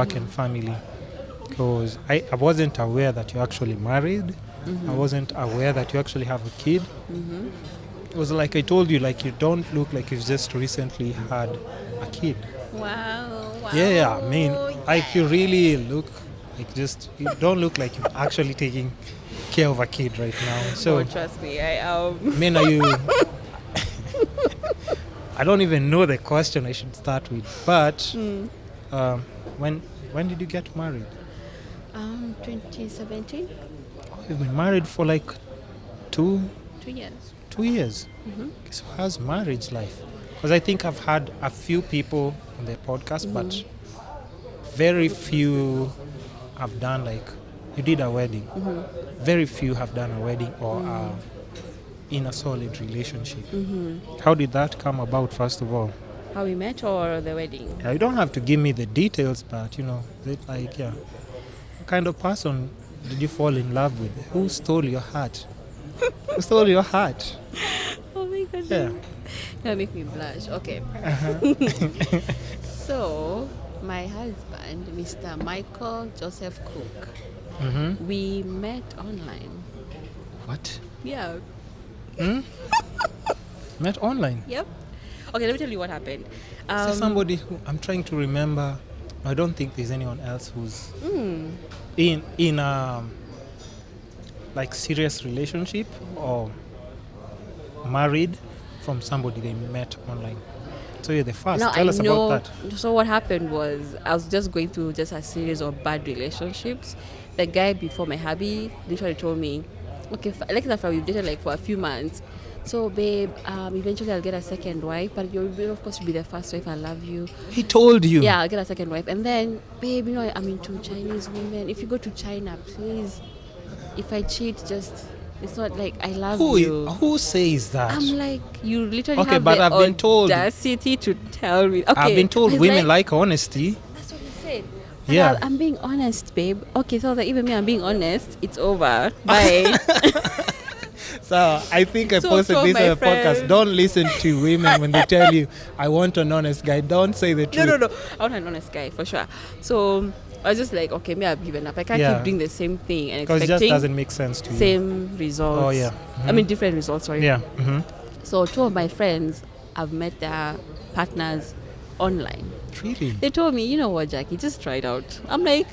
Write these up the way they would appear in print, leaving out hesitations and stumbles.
work and family, because I wasn't aware that you're actually married. I wasn't aware that you actually have a kid. It was like I told you, like you don't look like you've just recently had a kid. Wow. Yeah, I mean, like you really look like you don't look like you're actually taking care of a kid right now. So, Trust me, I am. I mean, are you? I don't even know the question I should start with, but um, when did you get married? 2017. You've been married for like two 2 years. 2 years. Okay, so how's marriage life? Because I think I've had a few people on the podcast, but very few have done like you did a wedding. Very few have done a wedding or are in a solid relationship. How did that come about, first of all? How we met or the wedding? Yeah, you don't have to give me the details, but what kind of person did you fall in love with? Who stole your heart? Who stole your heart? Oh my god. Yeah. That make me blush. Okay. So, my husband, Mr. Michael Joseph Cook, we met online. What? Yeah. Met online? Yep. Okay, let me tell you what happened. Is there somebody who I'm trying to remember? I don't think there's anyone else who's in a like serious relationship or married from somebody they met online. So you're the first. Now Tell I us know. about that. So what happened was I was just going through just a series of bad relationships. The guy before my hubby literally told me, okay, like after we've dated like for a few months, so babe, eventually I'll get a second wife, but you'll be, of course, be the first wife. I love you. He told you. Yeah, I'll get a second wife, and then babe, I'm into Chinese women. If you go to China, please, if I cheat, just it's not like I love you. Who says that? I'm like, you literally Okay, have but the I've been told- audacity to tell me. Okay, I've been told he's women like honesty. That's what he said. Yeah. I'm being honest, babe. Okay, so that even me, I'm being honest. It's over. Bye. So I think I So posted from this on my the podcast. friends. Don't listen to women when they tell you, I want an honest guy. Don't say the truth. No. I want an honest guy for sure. So I was just like, okay, me, I've given up. I can't Yeah. keep doing the same thing and Because it just expecting doesn't make sense to you. same results. Oh, yeah. I mean, different results. Sorry. Yeah. So two of my friends have met their partners online. Really? They told me, you know what, Jackie, just try it out. I'm like,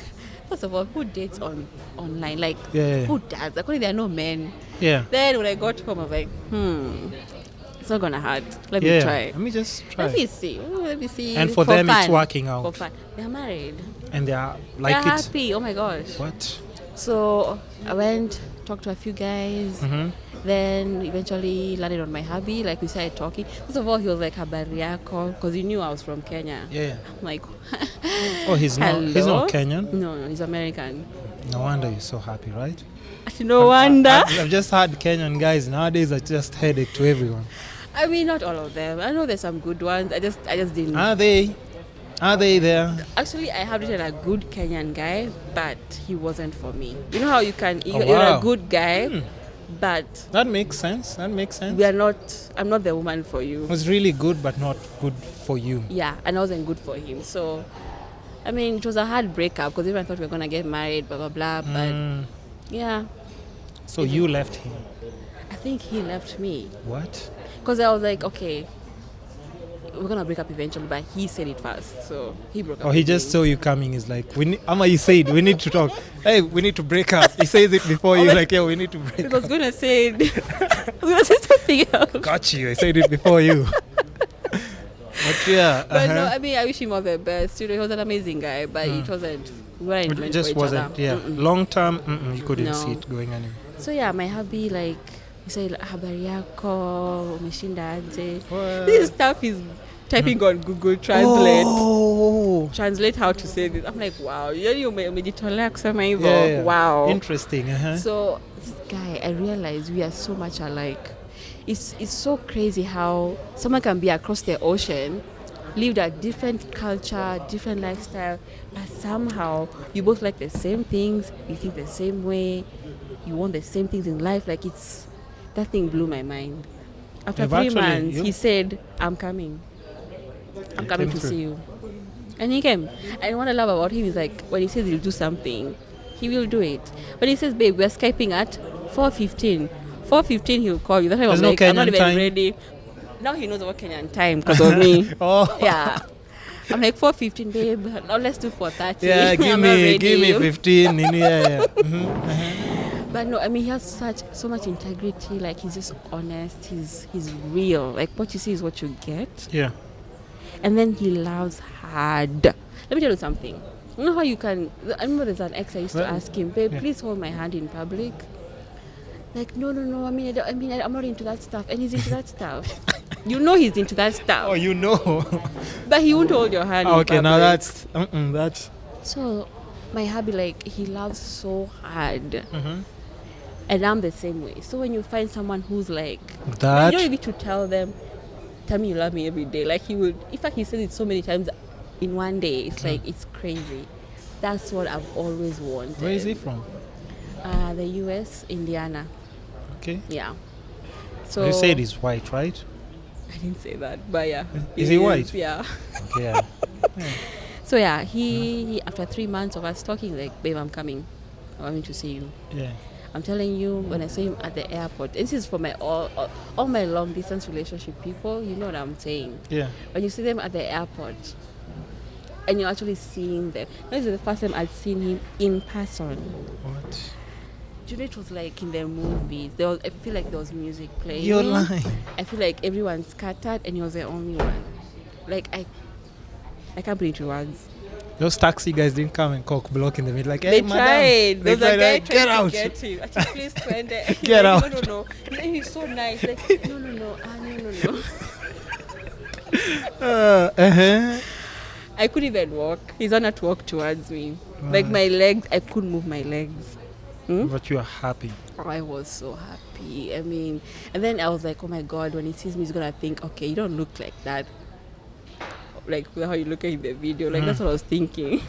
first of all, who dates online? Like, Yeah. who does? According, there are no men. Yeah. Then when I got home, I was like, it's not gonna hurt. Let me Yeah. try. Let me just try. Let me see. Let me see. And for them, it's fun. working out. For fun. They're married. And they are like They're it. happy. Oh my gosh. What? So I went, talked to a few guys. Then eventually landed on my hubby. Like we started talking. First of all, he was like habari yako, because he knew I was from Kenya. Yeah. I'm like, Oh, he's not hello? Kenyan? No, he's American. No wonder you're so happy, right? No wonder. I've just had Kenyan guys nowadays are just headache to everyone. I mean, not all of them. I know there's some good ones. I just didn't. Are they there? Actually, I have dated a good Kenyan guy, but he wasn't for me. You know how you can, you're wow. a good guy, but That makes sense. we are not, I'm not the woman for you. It was really good, but not good for you. Yeah, and I wasn't good for him. So, I mean, it was a hard breakup because everyone thought we were going to get married, blah, blah, blah. But yeah, So you left him. I think he left me. What? Because I was like, okay, we're going to break up eventually, but he said it first. So he broke up. Or he with just me. saw you coming. He's like, you said we need to talk. Hey, we need to break up. He says it before you. Like, yeah, we need to break I was up. going to say, something else. Got you. I said it before you. But yeah. But no, I mean, I wish him all the best. You know, he was an amazing guy, but it wasn't. We weren't It meant just for each wasn't. other. Yeah. Long term, you couldn't No. see it going anywhere. So yeah, my hubby, like, he said, habari yako, umeshinda aje. What? This stuff is typing on Google Translate. Oh. Translate how to say this. I'm like, wow, umejitolea kusema hivyo. Yeah. Wow. Interesting. So this guy, I realized we are so much alike. It's so crazy how someone can be across the ocean, lived a different culture, different lifestyle, but somehow you both like the same things, you think the same way, you want the same things in life. Like that thing blew my mind. After You've 3 actually- months, you- he said, I'm coming. I'm coming came to through. see you. And he came. And what I love about him is like when he says he'll do something, he will do it. When he says, babe, we're Skyping at 4:15. 4:15 he'll call you. That time There's I'm no like, I'm not Kenyan even time. ready. Now he knows about Kenyan time because of me. Oh. Yeah. I'm like 4:15, babe. Now let's do 4:30. Yeah, I'm not give me ready. 15. Yeah. Mm-hmm. But no, I mean he has so much integrity. Like he's just honest. He's real. Like what you see is what you get. Yeah. And then he loves hard. Let me tell you something. You know how you can. I remember there's an ex I used to ask him, babe, yeah. please hold my hand in public. Like no. I'm not into that stuff, and he's into that stuff. You know he's into that stuff. Oh, you know. But he won't hold your hand. Okay, in now public. that's. So, my hubby, like, he loves so hard. Mm-hmm. And I'm the same way. So, when you find someone who's like, That. you don't need to tell them, tell me you love me every day. Like, he would, in fact, he says it so many times in one day. It's like, it's crazy. That's what I've always wanted. Where is he from? The US, Indiana. Okay. Yeah. So You said he's white, right? I didn't say that, but yeah. Is he white? Yeah. Okay. Yeah. So yeah, he after 3 months of us talking, like, babe, I'm coming. I want to see you. Yeah. I'm telling you, when I saw him at the airport, this is for my all my long distance relationship people. You know what I'm saying? Yeah. When you see them at the airport, and you're actually seeing them. This is the first time I'd seen him in person. What? It was like in the movies. I feel like there was music playing. You're lying. I feel like everyone scattered, and he was the only one. Like I can't put it into words. Those taxi guys didn't come and cock block in the middle. Like, hey, They madam. tried. There was a guy get trying out. to get him. I said, please, Twende. Get out. No. He's so nice. Like, no. No. Uh-huh. I couldn't even walk. He's on to walk towards me. Like my legs, I couldn't move my legs. But you are happy. Oh, I was so happy. I mean, and then I was like, oh my God, when he sees me, he's going to think, okay, you don't look like that. Like how you look in the video. Like that's what I was thinking.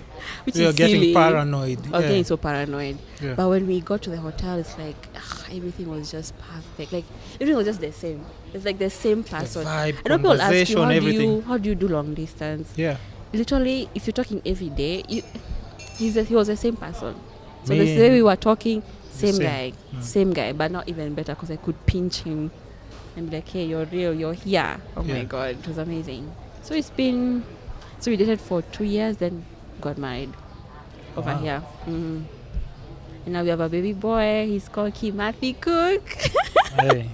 Which You're is getting silly. paranoid. I was getting so paranoid. Yeah. But when we got to the hotel, it's like everything was just perfect. Like everything was just the same. It's like the same person. vibe, I know people ask you, conversation, everything. how do you do long distance? Yeah. Literally, if you're talking every day, he was the same person. So Me. the way we were talking, same same. guy, same guy, but not even better because I could pinch him and be like, hey, you're real, you're here. Oh my God, it was amazing. So we dated for 2 years, then got married over here. Mm-hmm. And now we have a baby boy. He's called Kimathi Cook. Hey.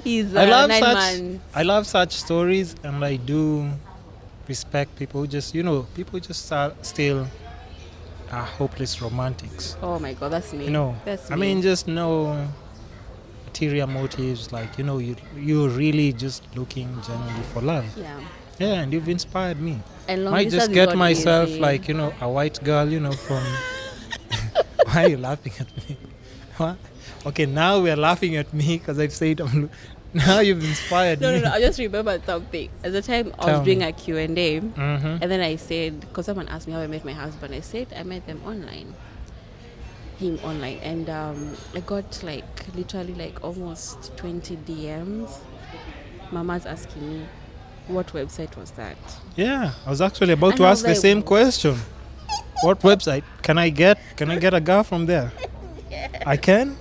He's I love 9 such. months. I love such stories, and I do respect people who just, people just are still hopeless romantics. Oh my God, that's me. That's I me. mean, just no ulterior motives. Like, you're really just looking genuinely for love. Yeah. Yeah, and you've inspired me. And long Might distance just is get not myself easy. like, a white girl, from. Why are you laughing at me? What? Okay, now we're laughing at me because I've said now you've inspired me. No. I just remembered something. At the time, I was doing a Q&A, and then I said, because someone asked me how I met my husband, I said I met him online, and I got literally almost 20 DMs. Mama's asking me, what website was that? Yeah, I was actually about to I ask was the like, same question. What website? Can I get a girl from there? I can?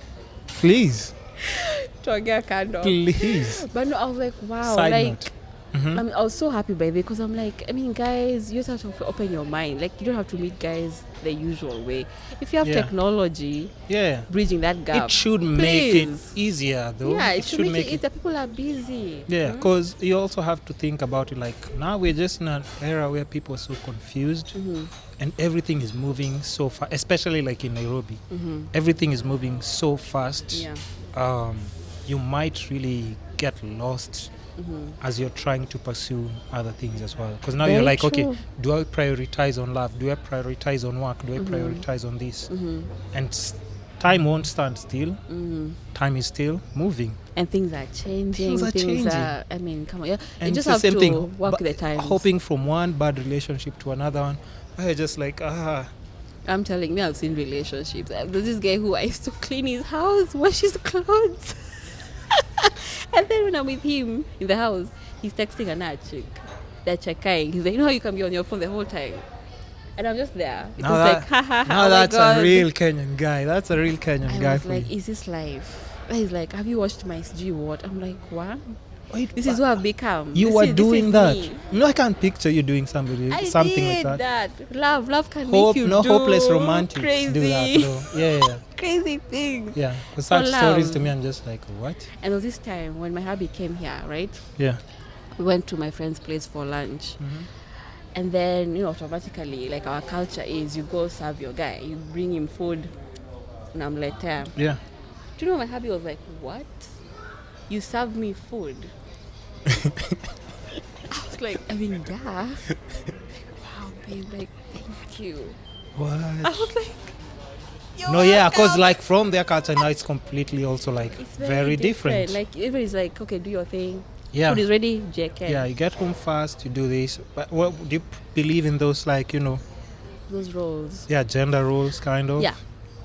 Please. Togea Kando. Please. But no, I was like, wow. Side like, note. Mm-hmm. I was so happy by the way because I'm like, I mean, guys, you just have to open your mind. Like, you don't have to meet guys the usual way. If you have technology, bridging that gap, it should make it please. Easier, though. Yeah, it should make it. The people are busy. Yeah, because you also have to think about it. Like, now we're just in an era where people are so confused, and everything is moving so fast. Especially like in Nairobi, everything is moving so fast. Yeah. You might really get lost. As you're trying to pursue other things as well, because now Very you're like, true. okay, do I prioritize on love? Do I prioritize on work? Do I prioritize on this? And time won't stand still. Time is still moving, and things are changing. I mean, come on, yeah. And you just it's the have same to thing, work with the times. hopping from one bad relationship to another one. I just like I'm telling you, I've seen relationships. There's this guy who I used to clean his house, wash his clothes. And then when I'm with him in the house, he's texting another chick. they're checking. He's like, you know how you can be on your phone the whole time? And I'm just there. It Now was that- like, ha ha ha. Now oh my that's God. a real Kenyan guy. That's a real Kenyan I guy was for like, you. is this life? And he's like, have you watched my G what? I'm like, what? Wait, This is who I've become. you This were is- this doing is that. me. No, I can't picture you doing something I like did that. Love can Hope, make you no do hopeless romantics crazy, do that though. Yeah. crazy things. Yeah. For For such stories love. to me, I'm just like, what? And there was this time when my hubby came here, right? Yeah. We went to my friend's place for lunch. Mm-hmm. And then, you know, automatically, like our culture is you go serve your guy, you bring him food, and I'm like, yeah. Yeah. Do you know my hubby was like, what? You serve me food? I was like, I mean, yeah. Wow, babe, like, thank you. What? I was like, you're No, yeah, because welcome. like from their culture now, it's completely also like It's very different. Like everybody's like, okay, do your thing. Yeah. Food is ready, JK. Yeah, you get home fast, you do this. But what do you believe in those, like, you know, Those roles. yeah, gender roles kind of? Yeah.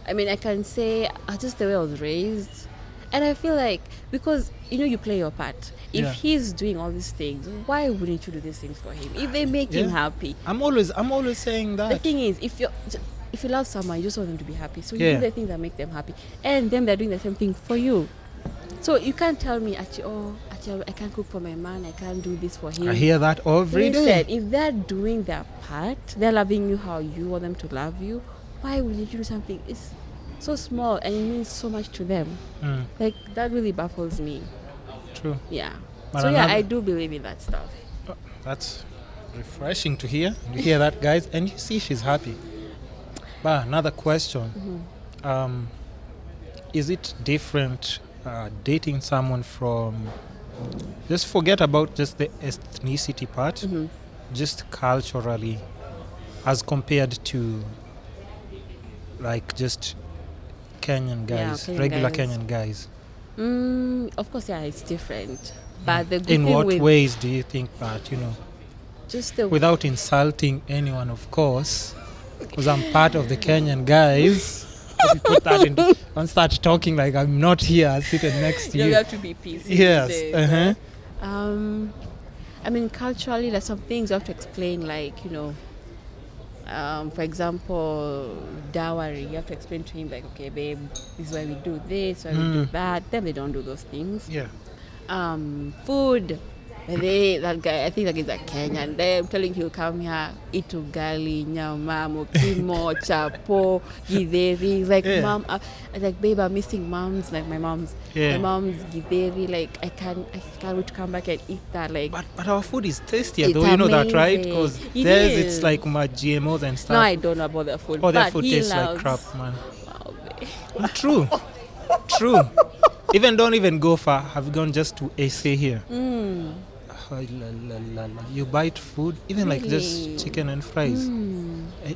I mean, I can say just the way I was raised. And I feel like, because, you know, you play your part. If Yeah. he's doing all these things, why wouldn't you do these things for him? If they make him Yeah. happy. I'm always saying The that. thing is, if you love someone, you just want them to be happy. So you Yeah. do the things that make them happy. And then they're doing the same thing for you. So you can't tell me, I can't cook for my man, I can't do this for him. I hear that every day. Listen, if they're doing their part, they're loving you how you want them to love you, why would you do something? It's so small and it means so much to them. Mm, Like, that really baffles me. true. Yeah. But So yeah, another- I do believe in that stuff. That's refreshing to hear. You hear that, guys? And you see she's happy. But another question. Is it different dating someone from... Just forget about just the ethnicity part. Mhm. Just culturally, as compared to like just Kenyan Yeah, guys, Kenyan regular guys. Kenyan guys. Of course, yeah, it's different. But the good In thing what with ways do you think that, you know, just the without insulting anyone, of course, because I'm part of the Kenyan guys. Let me put that into, don't start talking like I'm not here sitting next to you know, we you. have to be peaceful. Yes. these days, Uh-huh. I mean, culturally, there's some things you have to explain, like, you know, for example, dowry. You have to explain to him, like, okay, babe, this is why we do this, why we do that. Then they don't do those things. Yeah. Food. That guy, I think that is a Kenyan. I'm telling he'll come here, eat ugali, nyama, mokimo, chapo, githeri. Like, Yeah. mom, I was like, babe, I'm missing moms, like my mom's. Yeah. My mom's githeri, like, I can't wait to come back and eat that. Like, But our food is tastier, It's though. You know that, right? amazing. Because It theirs, is. it's like my GMOs and stuff. no, I don't know about the food. Oh, their but food he tastes like loves, crap, man. Wow, babe. True. True. Don't even go far. Have gone just to AC here. Oh, you bite food, even like Really? just chicken and fries.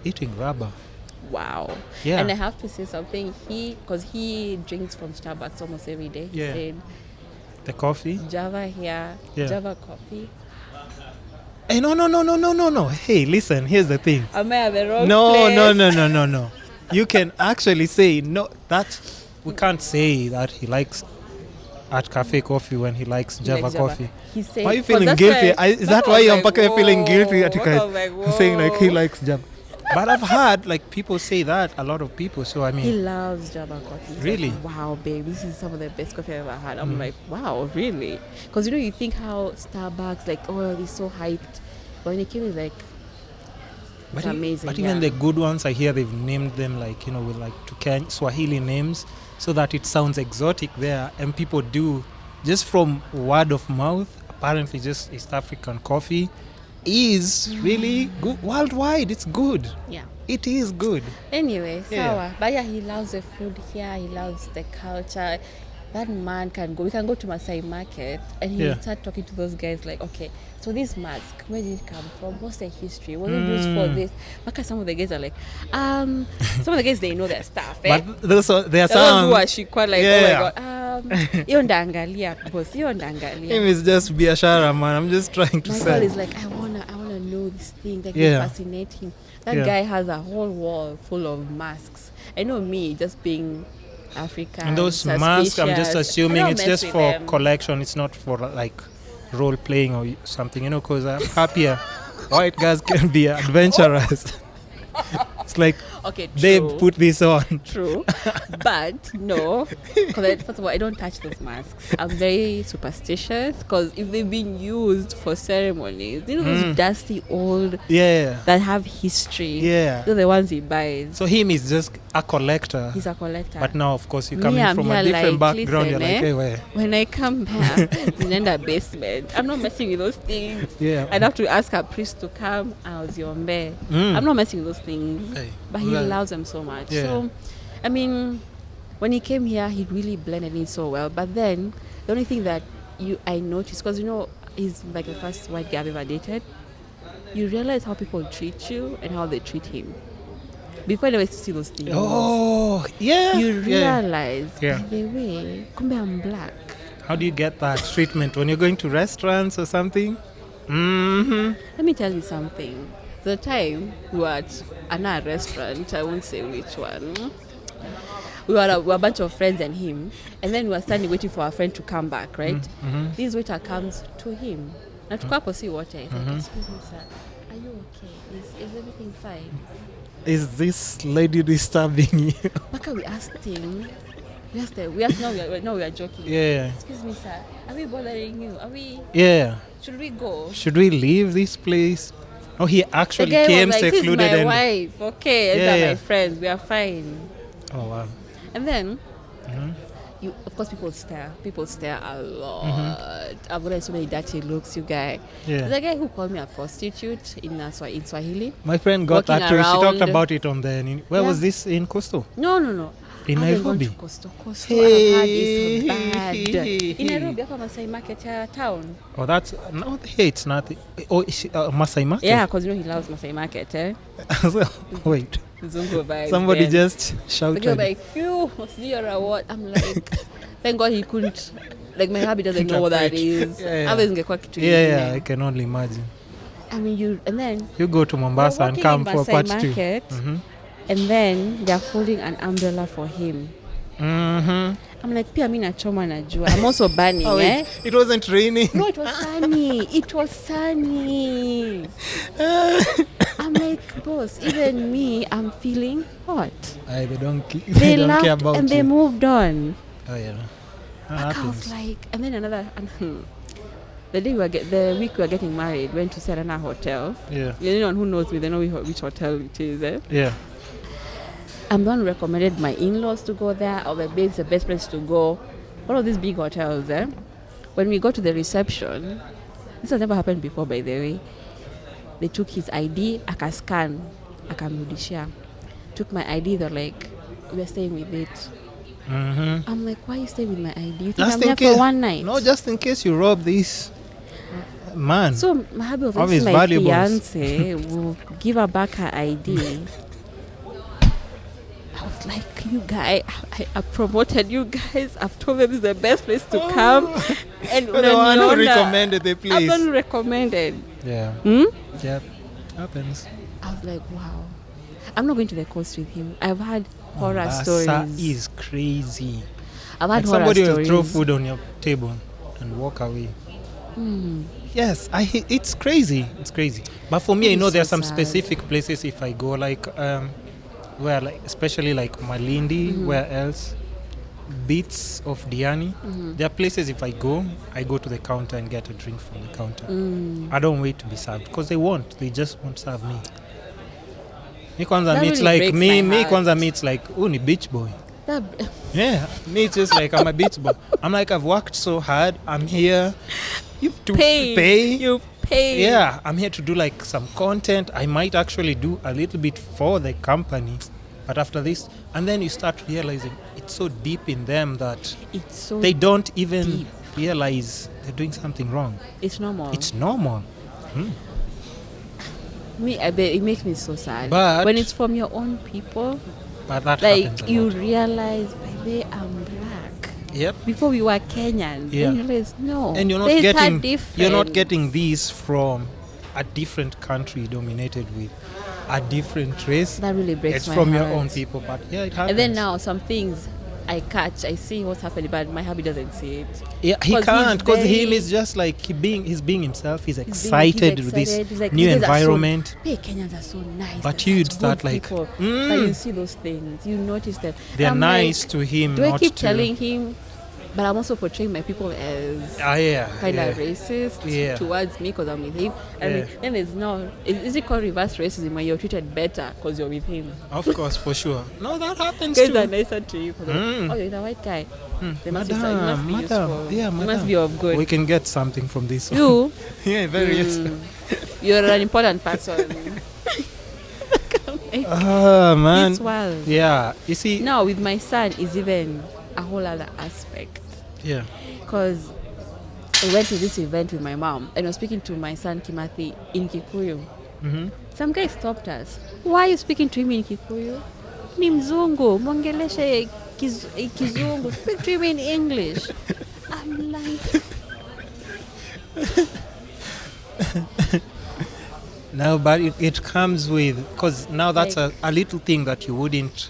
Eating rubber. Wow. Yeah. And I have to say something. Because he drinks from Starbucks almost every day. He Yeah. said, The coffee. Java here, Yeah. Java coffee. Hey, no. Hey, listen, here's the thing. Am I at the wrong No, place? no. You can actually say, no, we can't say that he likes at cafe coffee when he likes Java likes Java. coffee. He said, Why are you 'cause feeling that's guilty? why- Is that's that why why I you're was like, feeling guilty at whoa. I was like, saying like he whoa. likes Java? But I've heard like people say that, a lot of people. So I He mean, loves Java coffee. He's Really? Like, wow, babe, this is some of the best coffee I've ever had. I'm like, wow, really? Because, you know, you think how Starbucks, like, oh, they're so hyped. But when it came, it's like, it's amazing. But yeah. even the good ones, I hear they've named them like, you know, with like Swahili names so that it sounds exotic there. And people do, just from word of mouth, apparently just East African coffee is really good. Worldwide, it's good. Yeah. It is good. Anyway, Yeah. sour. But yeah, he loves the food here. He loves the culture. That man can go. We can go to Masai Market and he'll Yeah. start talking to those guys like, okay, so this mask, where did it come from? What's the history? Was it used for this? Because some of the guys are like, some of the guys, they know their stuff. Eh? But those are, there are The ones who some. are she quite like, Yeah. oh my god, hiyo ndaangalia, boss, hiyo ndaangalia. Him is just biashara, man. I'm just trying to My girl say. is like, I wanna know this thing that Yeah. fascinate him. That Yeah. guy has a whole wall full of masks. I know me just being African. And those masks, I'm just suspicious. assuming I don't it's mess just with for them. collection. It's not for like role playing or something, because I'm happier. White guys can be adventurous. It's like Okay, they true. put this on. True, but no, because first of all, I don't touch those masks. I'm very superstitious because if they've been used for ceremonies, those dusty old Yeah. that have history. Yeah. Those are the ones he buys. So him is just a collector. He's a collector. But now, of course, you Me, come in I'm from a here different like, background. listen, You're like, hey, where? when I come back in the basement, I'm not messing with those things. Yeah. I'd have to ask a priest to come. I was your mbe. I'm not messing with those things. Hey. But he loves them so much. Yeah. So, I mean, when he came here, he really blended in so well. But then, the only thing that I noticed, because he's like the first white guy I've ever dated, you realize how people treat you and how they treat him. Before I never used to see those things. Oh, yeah. You realize, Yeah. by the way, kumbe I'm black. How do you get that treatment when you're going to restaurants or something? Mm-hmm. Let me tell you something. The time we were at a restaurant, I won't say which one. We were a bunch of friends and him, and then we were standing waiting for our friend to come back, right? Mm-hmm. This waiter comes to him. Na tuko hapo si wote. He's like, excuse me, sir. Are you okay? Is everything fine? Is this lady disturbing you? Baka we asked him. We are joking. Yeah. Excuse me, sir. Are we bothering you? Yeah. Should we go? Should we leave this place? Oh, he actually The guy came was like, secluded this is my and. wife. Okay, these are my friends. We are fine. Oh wow. And then, of course, people stare a lot. I've gotten so many dirty looks, you guys. Yeah. The guy who called me a prostitute in Swahili. My friend got walking that too. She talked around. about it on the. Where Yeah. was this in Coastal? No. In I haven't gone Nairobi. to Coastal. I've heard it's bad. In Nairobi, hapa Masai Market town. Oh, that's no. Hey, it's not. Oh, Masai Market. Yeah, because he loves Masai Market. Wait. Zungu vibes, Somebody man. just The shouted. girl like, you, you're a what? I'm like, thank God he couldn't. Like my hubby doesn't know what that is. Yeah. Otherwise, ingekuwa kitu Yeah, ingine. I can only imagine. I mean, and then You go to Mombasa and walking come in for Masai part 2. Market, and then they're holding an umbrella for him. I'm like, pia mimi nachoma na jua. I'm also burning, Oh, eh? it wasn't raining. No, it was sunny. It was sunny. I'm like, boss, even me, I'm feeling hot. They don't They don't care laughed about and you. they moved on. Oh yeah. That I was happens. like, and then the week we were getting married, went to Serena Hotel. Yeah. Anyone who knows me, they know which hotel it is. Eh? Yeah. I'm the one who recommended my in-laws to go there, or the best place to go. One of these big hotels. When we got to the reception, this has never happened before, by the way. They took his ID, akascan, akamrudishia. Took my ID, they're like, we're staying with it. I'm like, why are you staying with my ID? You think Just I'm in here case. for one night? No, just in case you rob this man. So my hubby was Of like, his my valuables. fiance will give her back her ID. I was like, you guys, I promoted you guys. I've told them this is the best place to come. And You're the one who recommended the I'm the place. one who recommended. Yeah. Hmm? Yeah. Happens. I was like, wow. I'm not going to the coast with him. I've had horror Mombasa stories. is crazy. I've Like had horror somebody will stories. throw food on your table and walk away. Yes, it's crazy. It's crazy. But for me, It I know is there are so some sad. specific places if I go, like where, like especially like Malindi, where else, Beats of Diani. There are places if I go to the counter and get a drink from the counter. I don't wait to be served because they just won't serve me. Me kwanza That meets really like breaks me my heart. kwanza meets like ni beach boy. That, Yeah, me it's just like I'm a beach boy. I'm like, I've worked so hard. I'm here to pay. You pay. Yeah, I'm here to do like some content. I might actually do a little bit for the company. But after this, and then you start realizing it's so deep in them that It's so they don't even deep. realize they're doing something wrong. It's normal. It's normal. I bet it makes me so sad. But- when it's from your own people, But that happens like a you lot. realize, baby, I'm black. Yep. Before we were Kenyans, Yeah. then you realize, no. And you're not there's a getting difference. you're not getting these from a different country dominated with a different race. That really breaks It's my from heart. your own people, but yeah, it happens. And then now some things I see what's happening, but my hubby doesn't see it. Yeah, he 'Cause can't, because he's him is just like he's being himself. He's He's excited with this He's like, new "You guys are so- environment. Hey, Kenyans are so nice. But they're you'd such start good like, people." mm. But you see those things, you notice them. They're I'm nice like, to him. do I not keep to, telling him? But I'm also portraying my people as yeah, kind yeah. of racist Yeah. towards me because I'm with him. And Yeah. then there's no, is it called reverse racism when you're treated better because you're with him? Of course, for sure. No, that happens Guys too. are nicer to you. 'Cause Mm. oh, you're the white guy. They must be, you Madam, must be useful. yeah, You madam. must be of good. We can get something from this one. You, Yeah, very useful. you're an important person. Ah, man. It's wild. Yeah, you see. Now with my son is even a whole other aspect Yeah. because I went to this event with my mom and I was speaking to my son Kimathi in Kikuyu. Mm-hmm. Some guy stopped us. Why are you speaking to him in Kikuyu? Ni mzungu, mwongeleshe kizungu. Speak to him in English. I'm like, No, but it comes with, because now that's Like- a little thing that you wouldn't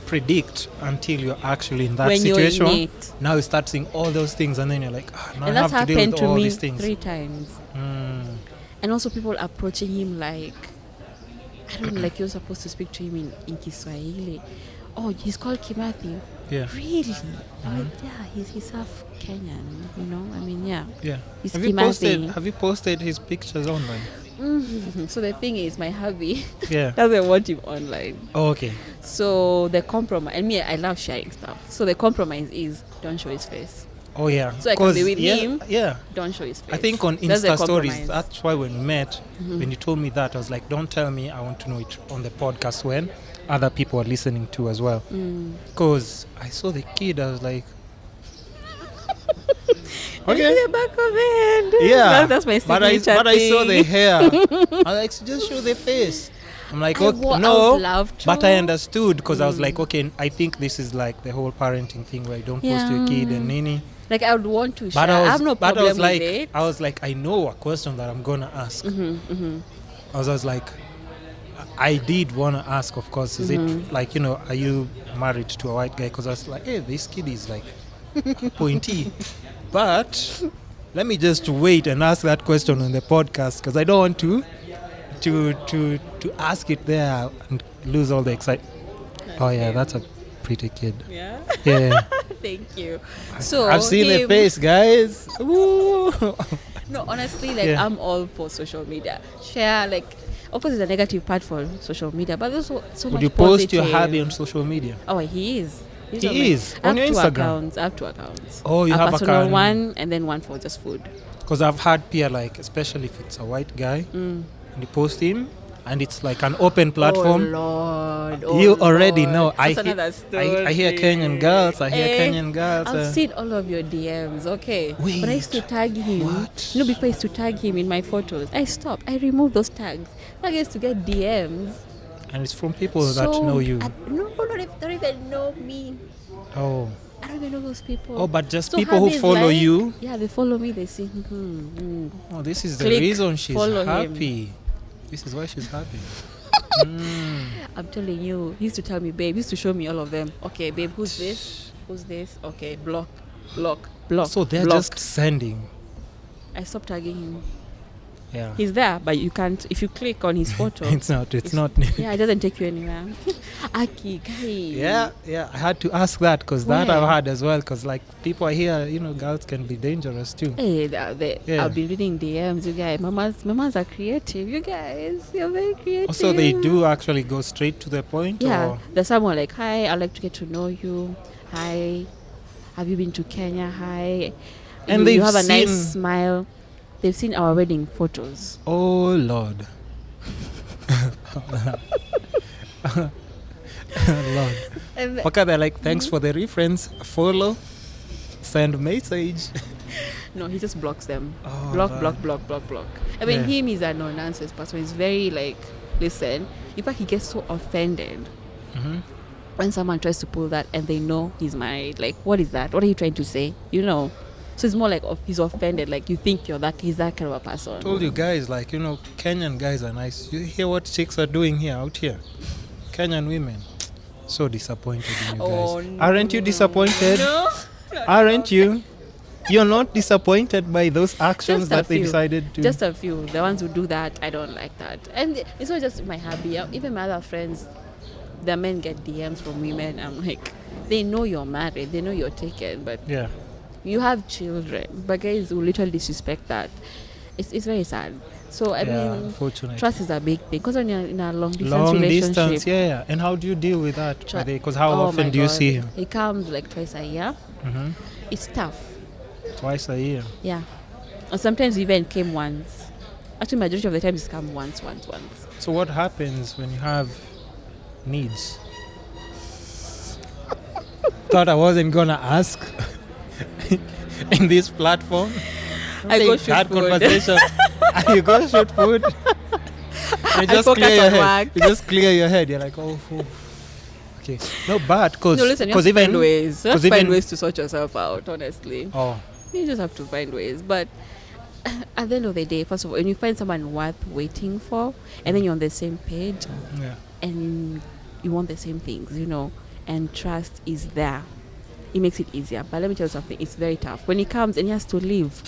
predict until you're actually in that when you're situation. in it. Now you start seeing all those things, and then you're like, now And I that's have to deal happened with to all me these things. 3 times. Mm. And also people approaching him like, I don't know, like you're supposed to speak to him in Kiswahili. Oh, he's called Kimathi. Yeah. Really? I'm like, yeah, he's half Kenyan, you know? I mean, yeah. Yeah. He's Have you Kimathi. posted his pictures online? So the thing is, my hubby Yeah. doesn't want him online. Oh, okay. So the compromise, and me, I love sharing stuff. So the compromise is don't show his face. Oh, yeah. So I can be 'Cause, with yeah, him. Yeah. Don't show his face. I think on That's the Insta stories, compromise. that's why when we met, when you told me that, I was like, don't tell me, I want to know it on the podcast when other people are listening to as well. Because I saw the kid, I was like, okay. The back of it. Yeah, That's my but I signature saw the thing. hair. I was like, just show the face. I'm like, okay, I no, would love to. but I understood because I was like, okay, I think this is like the whole parenting thing where you don't post your kid and nini. Like I would want to share. But I have no problem I was like, with it. I was like, I know a question that I'm gonna ask. I was like, I did want to ask, of course, is it like, are you married to a white guy? Because I was like, hey, this kid is like pointy. But let me just wait and ask that question on the podcast because I don't want to ask it there and lose all the excitement. Oh yeah, that's a pretty kid. Yeah. Yeah. Thank you. So I've seen the him- face, guys. Ooh. No, honestly, like Yeah. I'm all for social media. Share, like, of course, there's a negative part for social media, but there's so Would much you post your positive. hubby on social media? Oh, he is. He's He my- is? I On have your 2 Instagram? accounts. I have 2 accounts. Oh, you have a personal account. one and then one for just food. Because I've had peer, like, especially if it's a white guy, and you post him, and it's like an open platform. Oh Lord! You already Lord. know. That's another story. I hear Kenyan girls. I hear Kenyan girls. I've seen all of your DMs, okay. But I used to Wait, tag him. what? Before I used to tag him in my photos. I stopped. I removed those tags. I used to get DMs. And it's from people that know you. No, don't even know me. Oh. I don't even know those people. Oh, but just So people who hubby's follow like- you. Yeah, they follow me. They see. Oh, this is the Click, reason she's follow him. happy. This is why she's happy. I'm telling you, he used to tell me, babe, he used to show me all of them. Okay, babe, who's this? Who's this? Okay, block. So they're block. just sending. I stopped tagging him. Yeah. He's there, but you can't. If you click on his photo, It's not. Yeah, it doesn't take you anywhere. Aki, guy. Yeah. I had to ask that because that Why? I've had as well. Because like people I hear, girls can be dangerous too. Hey, Yeah. I've been reading DMs. You guys, mamas are creative. You guys, you're very creative. Also, they do actually go straight to the point. Yeah, Or there's someone like, hi, I'd like to get to know you. Hi, have you been to Kenya? Hi. And you they've have a nice seen- smile. They've seen our wedding photos. oh Lord. Lord. And Okay, they're like, thanks for the reference. Follow. Send message. no, he just blocks them. Oh, block. Lord. I mean, Yeah. him is a no-nonsense person. He's very like, listen. In fact, he gets so offended Mm-hmm. when someone tries to pull that and they know he's married. Like, what is that? What are you trying to say? So it's more like he's offended. Like, you think he's that kind of a person. Told you guys, like, Kenyan guys are nice. You hear what chicks are doing here, out here? Kenyan women. So disappointed in you Oh, guys. Aren't you disappointed? No. Aren't you? You're not disappointed by those actions Just a that they few. decided to. Just a few. The ones who do that, I don't like that. And it's not just my hobby. Even my other friends, the men get DMs from women. I'm like, they know you're married. They know you're taken. But Yeah. you have children. But guys will literally disrespect that. It's very sad. So, I mean, unfortunately. trust is a big thing. Because when you're in a long distance Long relationship. distance, yeah. And how do you deal with that? Because how Oh often my do you God. see him? He comes like twice a year. Hmm. It's tough. Twice a year. Yeah. And sometimes even came once. Actually, majority of the time it's come once. So what happens when you have needs? Thought I wasn't gonna ask in this platform. I go shoot had food. conversation. You go shoot food. You just focus clear your on head. work. You just clear your head. You're like, oh. Okay. No, but because No, listen, you have to even find ways. You have to 'cause find even- ways to sort yourself out, honestly. oh You just have to find ways. But at the end of the day, first of all, when you find someone worth waiting for, and then you're on the same page, yeah. and you want the same things, and trust is there, it makes it easier. But let me tell you something, it's very tough. When he comes and he has to leave,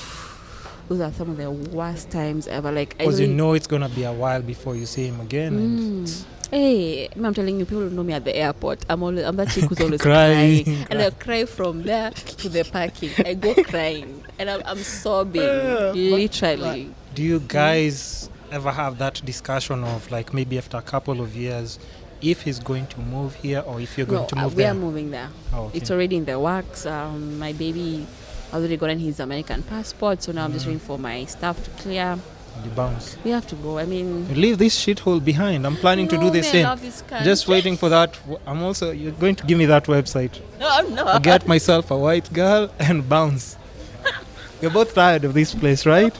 those are some of the worst times ever. Like, Because you know it's gonna be a while before you see him again. And Hey, I'm telling you, people know me at the airport. I'm that chick who's always Crying, crying. And I cry from there to the parking. I go crying. And I'm sobbing. Literally. do you guys ever have that discussion of like maybe after a couple of years, if he's going to move here or if you're going to move we there? are moving there. Oh, okay. It's already in the works. My baby already gotten his American passport, so now I'm just waiting for my stuff to clear. You bounce. We have to go. I mean, You leave this shithole behind. I'm planning to do the I same. love this country. Just waiting for that. I'm also. You're going to give me that website. No. I get myself a white girl and bounce. You're both tired of this place, right?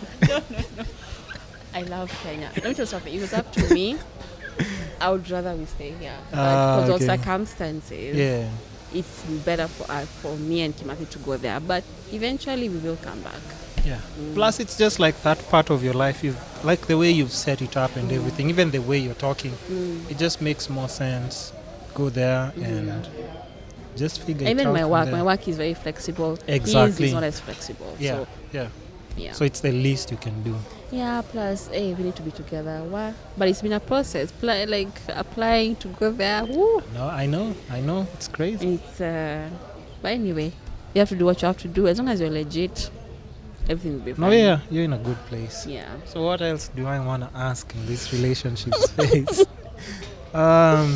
I love Kenya. Let me tell you something. If it was up to me, I would rather we stay here. Ah, Because okay. of circumstances, Yeah. it's better for me and Timothy to go there. But eventually, we will come back. Yeah. Plus, it's just like that part of your life. You like the way you've set it up and everything. Even the way you're talking, it just makes more sense. Go there and just figure it out. Even from my there. work is very flexible. Exactly. His is not as flexible. Yeah. So, Yeah. yeah. So it's the least you can do. Yeah, plus, hey, we need to be together. What? But it's been a process. Like applying to go there. Woo. No, I know. It's crazy. It's but anyway, you have to do what you have to do. As long as you're legit, everything will be fine. No, yeah, you're in a good place. Yeah. So what else do I want to ask in this relationship space? Are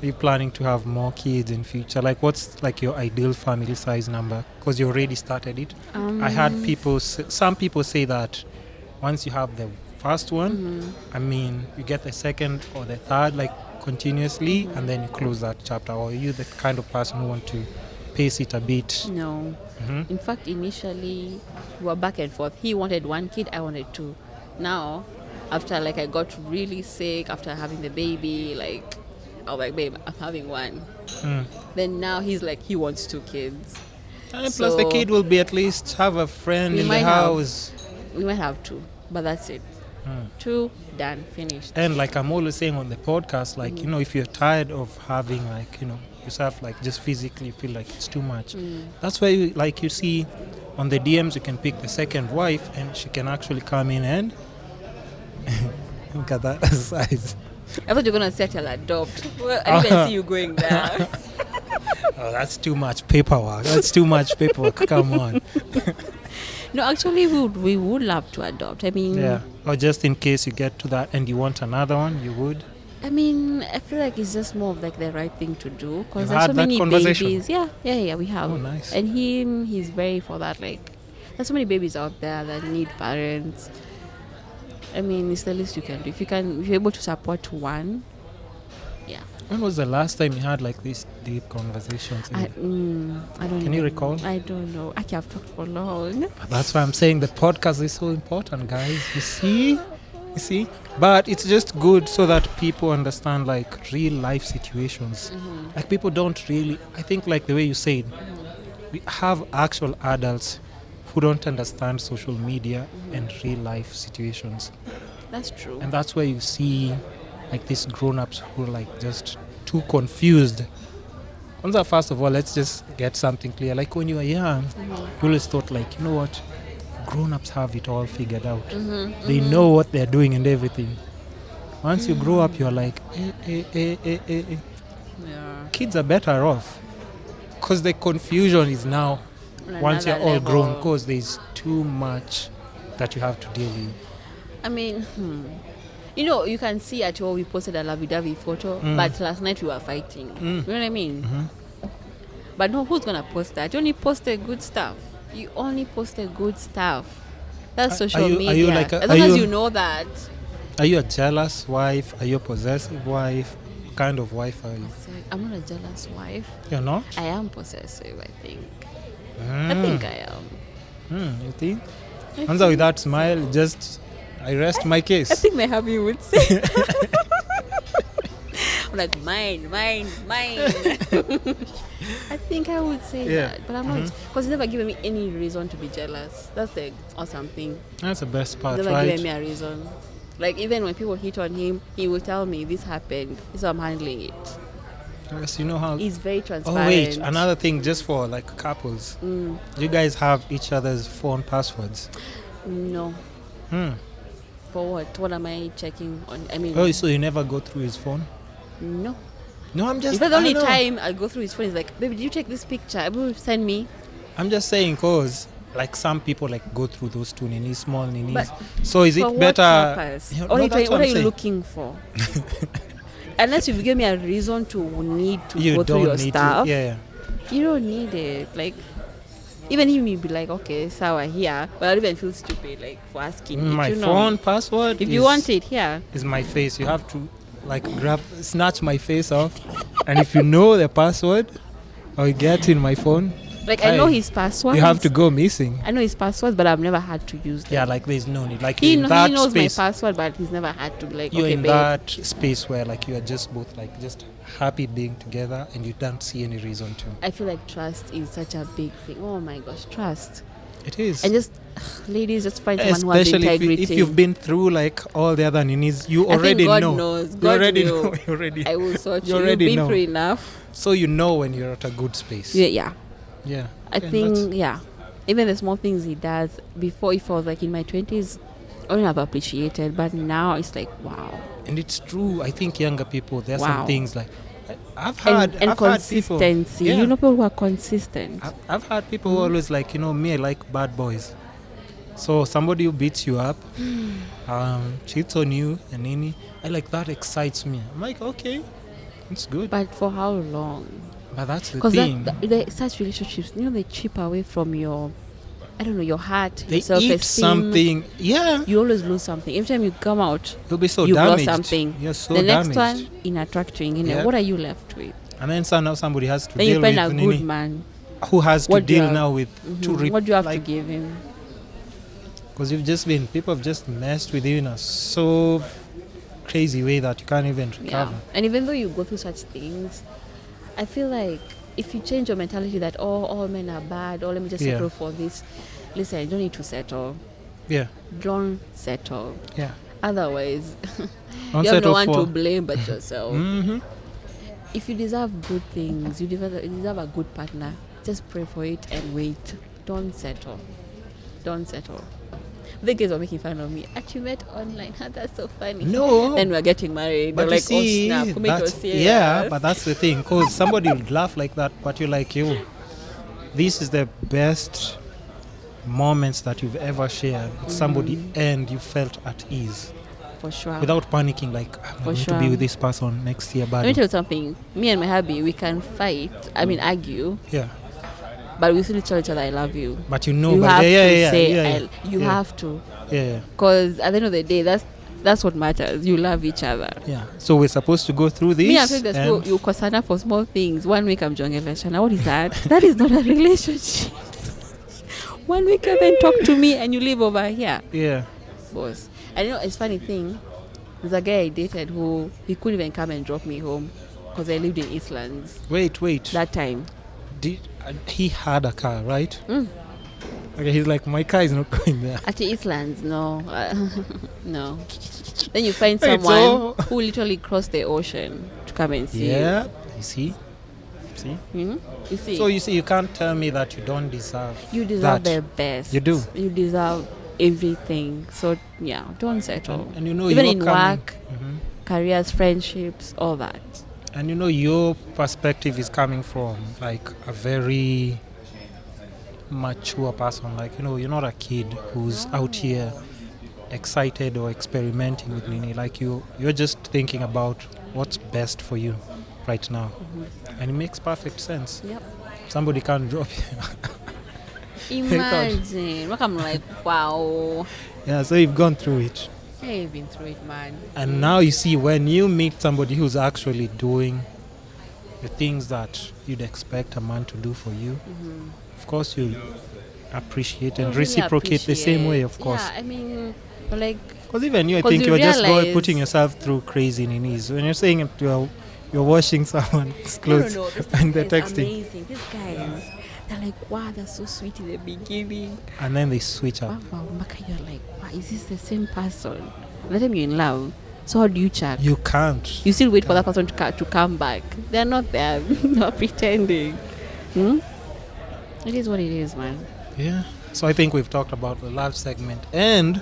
you planning to have more kids in future? Like, what's like your ideal family size number? Because you already started it. I had some people say that once you have the first one, I mean, you get the second or the third, like continuously, and then you close that chapter. Or are you the kind of person who want to pace it a bit? No. In fact, initially, we were back and forth. He wanted one kid, I wanted two. Now, after I got really sick, after having the baby, I was like, babe, I'm having one. Then now he's like, he wants two kids. And plus the kid will be at least have a friend We in the might have. house. We might have two, but that's it. Two, done, finished. And like I'm always saying on the podcast, like, if you're tired of having yourself just physically feel like it's too much. That's why you see on the DMs you can pick the second wife and she can actually come in and look at that size. I thought you were going to say I'll adopt. Well, I didn't even see you going there. Oh, that's too much paperwork. Come on. No, actually, we would love to adopt. I mean, Yeah. Or just in case you get to that and you want another one, you would. I mean, I feel like it's just more of the right thing to do because You've there's had so that many conversation? babies. Yeah, we have. Oh, nice. And he's very for that. There's so many babies out there that need parents. I mean, it's the least you can do. If you're able to support one, yeah. When was the last time you had these deep conversations? I don't know. Can you recall? I don't know. Actually, I've talked for long. But that's why I'm saying the podcast is so important, guys. You see? But it's just good so that people understand real life situations. People don't really, I think the way you said, we have actual adults who don't understand social media and real life situations. That's true. And that's where you see these grown-ups who just too confused. First of all, let's just get something clear. Like when you were young, you always thought like, you know what, grown-ups have it all figured out. They know what they're doing and everything. Once you grow up, you're like, Yeah. kids are better off. Because the confusion is now, On once you're another all grown, level. because there's too much that you have to deal with. I mean, you know, you can see at all we posted a lovey-dovey photo, but last night we were fighting. You know what I mean? But no, who's gonna post that? You only post the good stuff. You only post the good stuff. That's Are social you- media. are you like a- as are long as you- you know that. Are you a jealous wife? Are you a possessive wife? What kind of wife are you? It's like, I'm not a jealous wife. You're not? I am possessive, I think. I think I am. You think? I Answer think- with that smile, just I rest my case. I think my hubby would say. I'm like, mine. I think I would say Yeah. that, but I'm not, because he's never given me any reason to be jealous. That's the awesome thing. That's the best He's part, never right? given me a reason. Like, even when people hit on him, he will tell me this happened, so I'm handling it. Yes, you know how. He's very Oh transparent. wait, another thing, just for like couples. You guys have each other's phone passwords. No. For what? What am I checking on? I mean, Oh, so you never go through his phone? no. No, I'm just. In fact, the I only know. time I'll go through his phone is like, baby, did you take this picture? Will send me. I'm just saying, cause like some people like go through those two ninis, small ninis. But So is For it what better? purpose? Yeah, What no, are you, that's what I'm are you saying. looking for? Unless you give me a reason to need to You go through don't your need stuff, to. Yeah. you don't need it. Like, even if you be like, okay, sour here, but I don't even feel stupid like for asking. My it, you know. phone password. If you want it, here. is my face. You have to like snatch my face off, and if you know the password or you get in my phone, Like, I know Aye. his passwords. you have to go missing. I know his passwords, but I've never had to use them. Yeah, like there's no need. Like He, in he that knows space, my password, but he's never had to be like, you're okay, in babe. that space where like you are just both like just happy being together, and you don't see any reason to. I feel like trust is such a big thing. Oh my gosh, trust. It is. And just, ladies, just find someone who has Especially integrity. if you've been through like all the other ninis, you I think already God know. knows. You God already will. know. You already. I will sort You you. You've already been know. through enough. So you know when you're at a good space. Yeah. Yeah. I Okay, think, yeah. Even the small things he does, before, if I was like in my 20s, I wouldn't have appreciated. But now it's like, wow. And it's true. I think younger people, there are Wow. some things like I've And had I've had people. consistency. Yeah. You know, people who are consistent. I've had people who always like, you know, me, I like bad boys. So somebody who beats you up, cheats on you, and nini, I like that excites me. I'm like, okay, it's good. But for how long? But that's the Because thing. such relationships, you know, they chip away from your, I don't know, your heart, They your self-esteem. eat something. Yeah. You always lose something. Every time you come out, You'll be so you've damaged. lost something. You're so the next damaged. one, in attracting, Yeah. what are you left with? And then now somebody has to Then you deal find with a nini, good man. who has to What do you deal have? now with What do you have like, to give him? because people have just messed with you in a so crazy way that you can't even recover. Yeah. And even though you go through such things, I feel like if you change your mentality that, oh, all men are bad, or let me just Yeah. settle for this. Listen, you don't need to settle. Yeah. Don't settle. Yeah. Otherwise, Don't you have no settle one for. to blame but yourself. Mm-hmm. If you deserve good things, you deserve a good partner, just pray for it and wait. Don't settle. Don't settle. The guys were making fun of me. Actually met online. That's so funny. No. Then we're getting married. But They're you like, see, oh snap, commit was that's, serious. yeah, but that's the thing. Because somebody would laugh like that, but you're like, yo, this is the best moments that you've ever shared with somebody, and you felt at ease For sure. without panicking. Like, I'm going to sure. be with this person next year, Let me buddy. tell you something. Me and my hubby, we can fight. I mean, argue, Yeah, but we still tell each other, I love you. but you know, You but have yeah, to yeah, say, yeah, you yeah. have to. Yeah, Because at the end of the day, that's what matters. You love each other. yeah. So we're supposed to go through this. Me and Fred, you kosana for small things. 1 week I'm jongeleshana. What is that? That is not a relationship. 1 week you haven't talked to me and you live over here, Yeah. boss. And you know, it's funny thing. There's a guy I dated who he couldn't even come and drop me home because I lived in Eastlands Wait. that time. He had a car, right? Okay, he's like, my car is not going there. At Eastlands, no. No. Then you find Wait, someone so- who literally crossed the ocean to come and see Yeah, you see? See? you. You see, So you see, you can't tell me that you don't deserve you deserve that. the best. You do. You deserve everything. So, yeah, don't settle. And you know, Even you're in coming- work, Mhm. careers, friendships, all that. And you know, your perspective is coming from like a very mature person. Like, you know, you're not a kid who's out here excited or experimenting with Nini. Like you're just thinking about what's best for you right now. And it makes perfect sense. Yep. Somebody can't drop you. Imagine. Look, I'm like, wow. Yeah, so you've gone through it. I've been through it, man. And now you see, when you meet somebody who's actually doing the things that you'd expect a man to do for you, of course you appreciate and You really reciprocate the same way, of appreciate. course. Yeah, I mean, like, Because even you, I 'Cause think you you're just realize- putting yourself through crazy ninis. When you're saying it, you're washing someone's clothes no, this and they're guy is texting. amazing. These guys, they're like, wow, they're so sweet in the beginning. And then they switch up. Wow, Maka, you're like, wow, is this the same person? Let them you're in love. So how do you check? You can't. You still wait for that person to come back. They're not there. They're pretending. It is what it is, man. Yeah. So I think we've talked about the love segment, and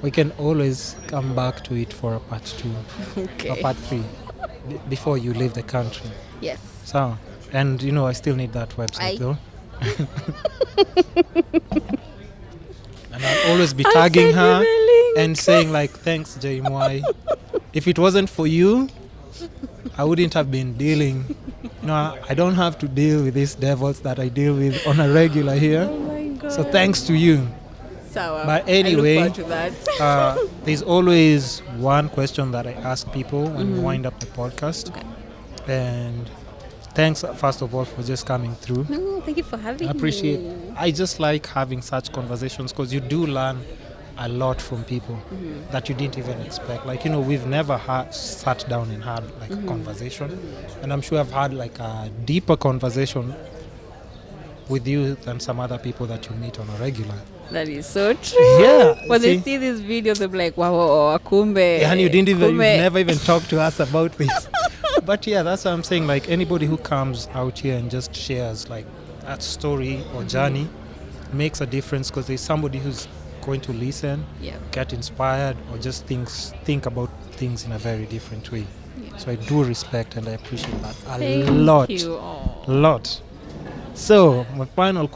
we can always come back to it for a part 2 or Okay. part 3 before you leave the country. Yes. So, and you know, I still need that website Aye. though. And I'll always be I'll tagging send her you the link. and saying like, thanks JMY. If it wasn't for you, I wouldn't have been dealing. No, I don't have to deal with these devils that I deal with on a regular here. Oh my god. So thanks to you. So, But anyway, I look forward to that. There's always one question that I ask people when we wind up the podcast. Okay. And thanks, first of all, for just coming through. No, thank you for having I appreciate me. I just like having such conversations because you do learn a lot from people that you didn't even expect. Like, you know, we've never sat down and had like a conversation. And I'm sure I've had like a deeper conversation with you than some other people that you meet on a regular. That is so true. Yeah. When they see? see these videos, they're like, wow, kumbe. Yeah, and you didn't even, you've kumbe. never even talked to us about this. But yeah, that's what I'm saying. Like, anybody who comes out here and just shares like that story or journey makes a difference, because there's somebody who's going to listen, Yeah. get inspired, or just think about things in a very different way. Yeah. So I do respect and I appreciate that a Thank lot. you. Aw. Lot. So my final question.